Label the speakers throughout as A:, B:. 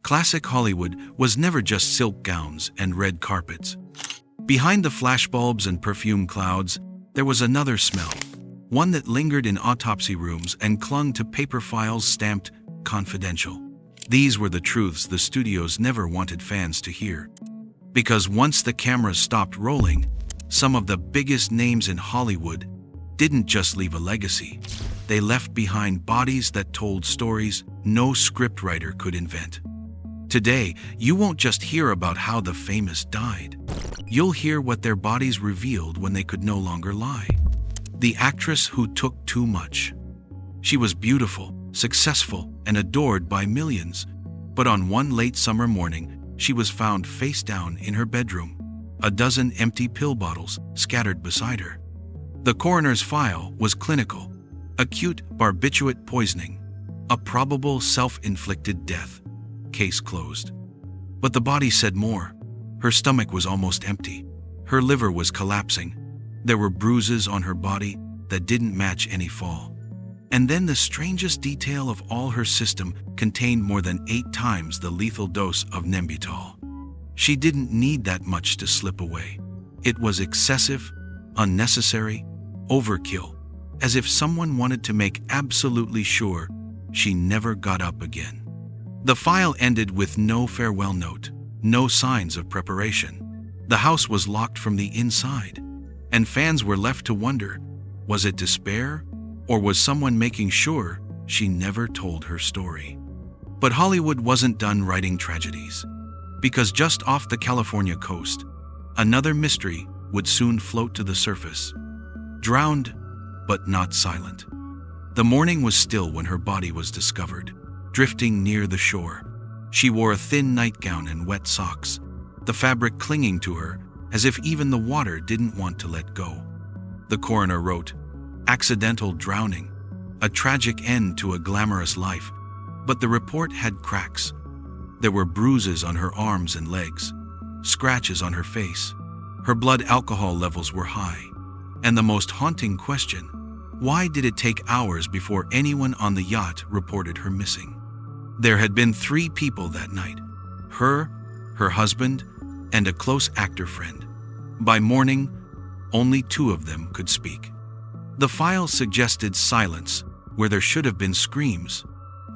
A: Classic Hollywood was never just silk gowns and red carpets. Behind the flashbulbs and perfume clouds, there was another smell, one that lingered in autopsy rooms and clung to paper files stamped confidential. These were the truths the studios never wanted fans to hear. Because once the cameras stopped rolling, some of the biggest names in Hollywood didn't just leave a legacy. They left behind bodies that told stories no scriptwriter could invent. Today, you won't just hear about how the famous died. You'll hear what their bodies revealed when they could no longer lie. The actress who took too much. She was beautiful, successful, and adored by millions. But on one late summer morning, she was found face down in her bedroom, a dozen empty pill bottles scattered beside her. The coroner's file was clinical: acute barbiturate poisoning, a probable self-inflicted death. Case closed. But the body said more. Her stomach was almost empty. Her liver was collapsing. There were bruises on her body that didn't match any fall. And then the strangest detail of all, her system contained more than 8 times the lethal dose of Nembutal. She didn't need that much to slip away. It was excessive, unnecessary, overkill, as if someone wanted to make absolutely sure she never got up again. The file ended with no farewell note, no signs of preparation. The house was locked from the inside, and fans were left to wonder, was it despair, or was someone making sure she never told her story? But Hollywood wasn't done writing tragedies, because just off the California coast, another mystery would soon float to the surface. Drowned, but not silent. The morning was still when her body was discovered, drifting near the shore. She wore a thin nightgown and wet socks, the fabric clinging to her as if even the water didn't want to let go. The coroner wrote, "Accidental drowning, a tragic end to a glamorous life," but the report had cracks. There were bruises on her arms and legs, scratches on her face. Her blood alcohol levels were high. And the most haunting question, why did it take hours before anyone on the yacht reported her missing? There had been 3 people that night: her husband, and a close actor friend. By morning, only 2 of them could speak. The file suggested silence where there should have been screams,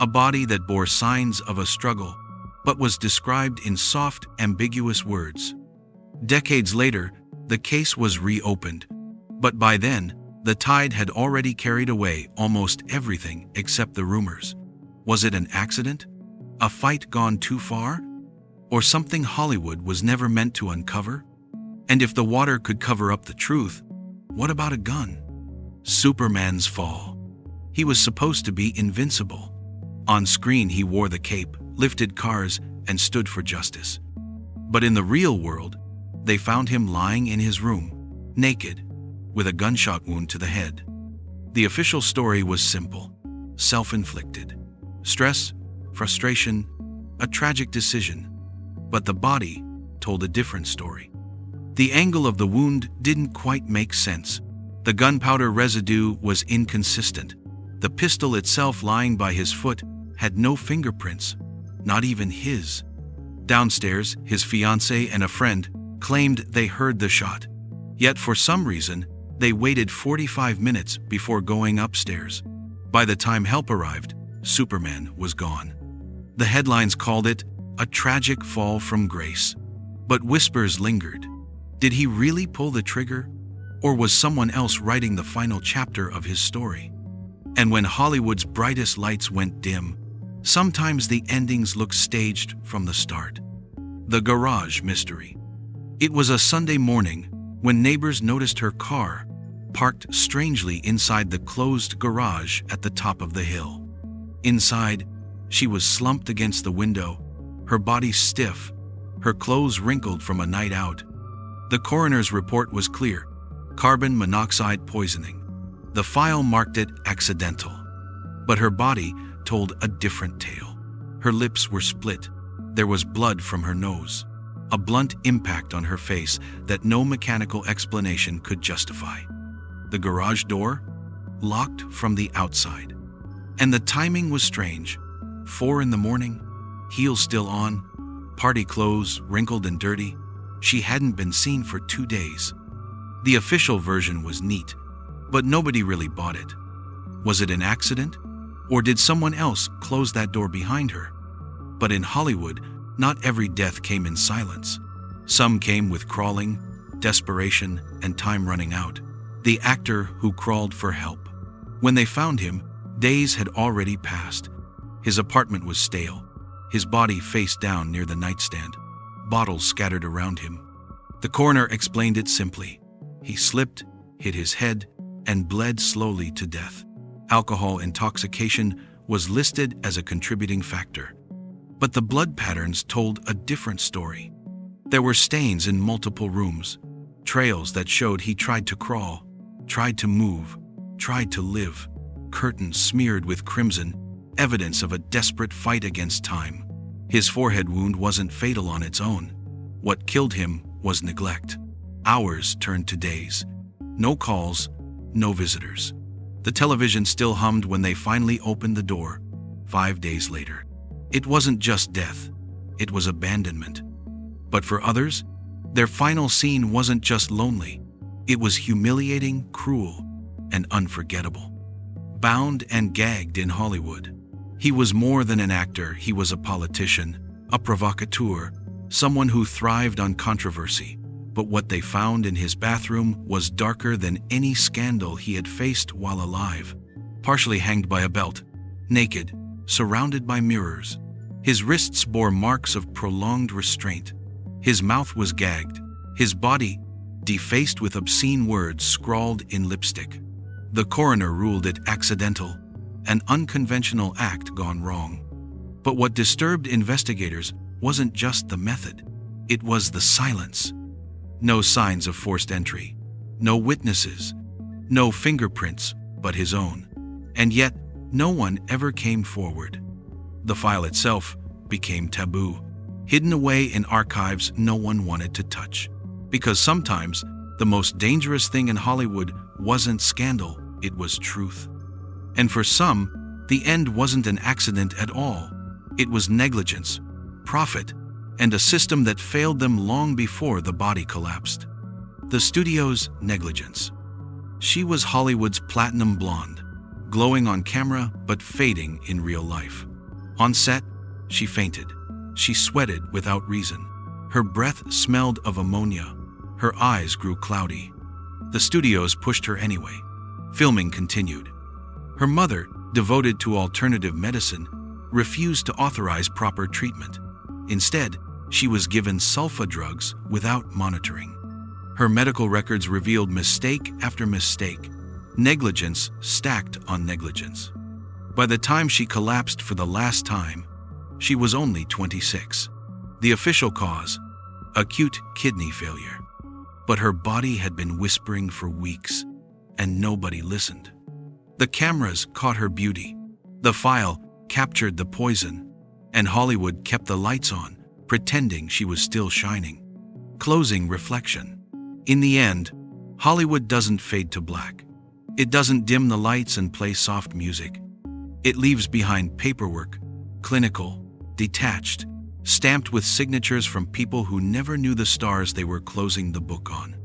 A: a body that bore signs of a struggle, but was described in soft, ambiguous words. Decades later, the case was reopened, but by then, the tide had already carried away almost everything except the rumors. Was it an accident? A fight gone too far? Or something Hollywood was never meant to uncover? And if the water could cover up the truth, what about a gun? Superman's fall. He was supposed to be invincible. On screen, he wore the cape, lifted cars, and stood for justice. But in the real world, they found him lying in his room, naked, with a gunshot wound to the head. The official story was simple: self-inflicted. Stress, frustration, a tragic decision. But the body told a different story. The angle of the wound didn't quite make sense. The gunpowder residue was inconsistent. The pistol itself lying by his foot had no fingerprints, not even his. Downstairs, his fiancée and a friend claimed they heard the shot. Yet for some reason, they waited 45 minutes before going upstairs. By the time help arrived, Superman was gone. The headlines called it a tragic fall from grace. But whispers lingered. Did he really pull the trigger? Or was someone else writing the final chapter of his story? And when Hollywood's brightest lights went dim, sometimes the endings looked staged from the start. The garage mystery. It was a Sunday morning when neighbors noticed her car parked strangely inside the closed garage at the top of the hill. Inside, she was slumped against the window, her body stiff, her clothes wrinkled from a night out. The coroner's report was clear: carbon monoxide poisoning. The file marked it accidental. But her body told a different tale. Her lips were split. There was blood from her nose, a blunt impact on her face that no mechanical explanation could justify. The garage door locked from the outside. And the timing was strange. 4 in the morning, heels still on, party clothes wrinkled and dirty. She hadn't been seen for 2 days. The official version was neat, but nobody really bought it. Was it an accident? Or did someone else close that door behind her? But in Hollywood, not every death came in silence. Some came with crawling, desperation, and time running out. The actor who crawled for help. When they found him, days had already passed. His apartment was stale, his body face down near the nightstand, bottles scattered around him. The coroner explained it simply. He slipped, hit his head, and bled slowly to death. Alcohol intoxication was listed as a contributing factor. But the blood patterns told a different story. There were stains in multiple rooms, trails that showed he tried to crawl, tried to move, tried to live, curtains smeared with crimson, evidence of a desperate fight against time. His forehead wound wasn't fatal on its own. What killed him was neglect. Hours turned to days. No calls, no visitors. The television still hummed when they finally opened the door, 5 days later. It wasn't just death, it was abandonment. But for others, their final scene wasn't just lonely. It was humiliating, cruel, and unforgettable. Bound and gagged in Hollywood. He was more than an actor, he was a politician, a provocateur, someone who thrived on controversy. But what they found in his bathroom was darker than any scandal he had faced while alive. Partially hanged by a belt, naked, surrounded by mirrors. His wrists bore marks of prolonged restraint. His mouth was gagged, his body defaced with obscene words scrawled in lipstick. The coroner ruled it accidental, an unconventional act gone wrong. But what disturbed investigators wasn't just the method, it was the silence. No signs of forced entry, no witnesses, no fingerprints but his own. And yet, no one ever came forward. The file itself became taboo, hidden away in archives no one wanted to touch. Because sometimes, the most dangerous thing in Hollywood wasn't scandal, it was truth. And for some, the end wasn't an accident at all. It was negligence, profit, and a system that failed them long before the body collapsed. The studio's negligence. She was Hollywood's platinum blonde, glowing on camera but fading in real life. On set, she fainted. She sweated without reason. Her breath smelled of ammonia. Her eyes grew cloudy. The studios pushed her anyway. Filming continued. Her mother, devoted to alternative medicine, refused to authorize proper treatment. Instead, she was given sulfa drugs without monitoring. Her medical records revealed mistake after mistake, negligence stacked on negligence. By the time she collapsed for the last time, she was only 26. The official cause, acute kidney failure. But her body had been whispering for weeks, and nobody listened. The cameras caught her beauty. The file captured the poison, and Hollywood kept the lights on, pretending she was still shining. Closing reflection. In the end, Hollywood doesn't fade to black. It doesn't dim the lights and play soft music. It leaves behind paperwork, clinical, detached, stamped with signatures from people who never knew the stars they were closing the book on.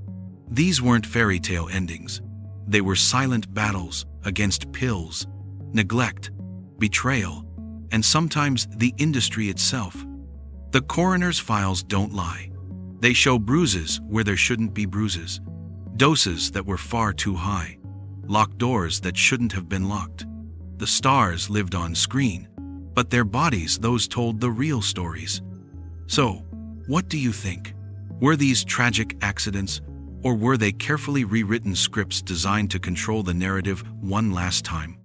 A: These weren't fairy tale endings. They were silent battles against pills, neglect, betrayal, and sometimes the industry itself. The coroner's files don't lie. They show bruises where there shouldn't be bruises, doses that were far too high, locked doors that shouldn't have been locked. The stars lived on screen, but their bodies, those told the real stories. So, what do you think? Were these tragic accidents, or were they carefully rewritten scripts designed to control the narrative one last time?